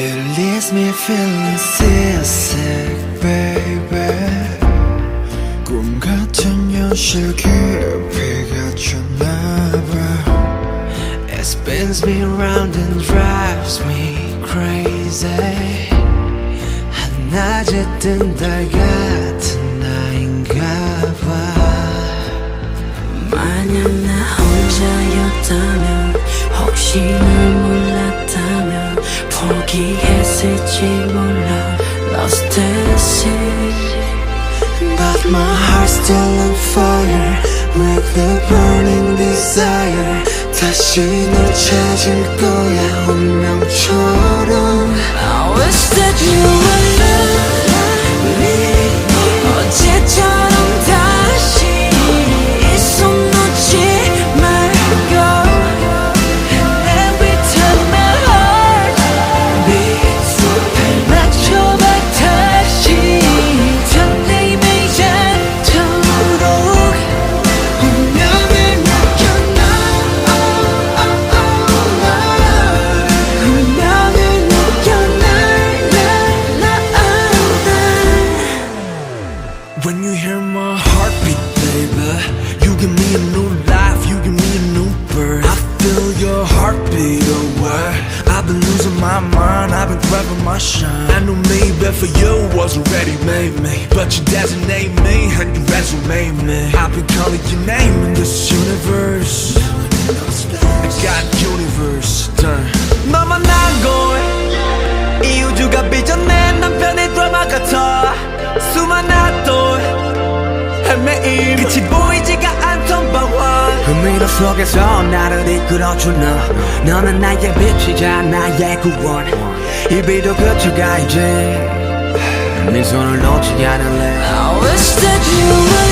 It leaves me feeling seasick, baby. 꿈 같은 현실 깊이가 쳤나봐. It spins me round and drives me crazy. 한낮에 뜬 달 같은 나인가봐. 만약 나 혼자였다면 혹시 널 몰랐다면 포기했을지 몰라 Lost at sea. But my heart's still on fire with a burning desire. 다시 널 찾을 거야 운명처럼. I wish that you would love me. 어제처럼 다시 이 손 놓지 말고. And every time my heart beats 맞춰봐 다시 설레임을 닿도록 운명을 느껴나. 운명을 느껴나. When you hear my heartbeat, baby, you give me a new life, you give me a new birth. I feel your heartbeat away. I've been losing my mind, I've been grabbing my shine. I knew maybe for you was already made me, but you designate me and you resume me. I've been calling your name in this universe. I got universe done. 너만 난 걸 이 우주가 빚어낸 남편의 드라마 같아. 수많은 또 헤매임 끝이 보이지가 않던 방황. 그 미로 속에서 나를 이끌어준 너. 너는 나의 빛이자 나의 구원. 이 비도 그쳐가 이제 네 손을 놓지 않을래. I wish that you would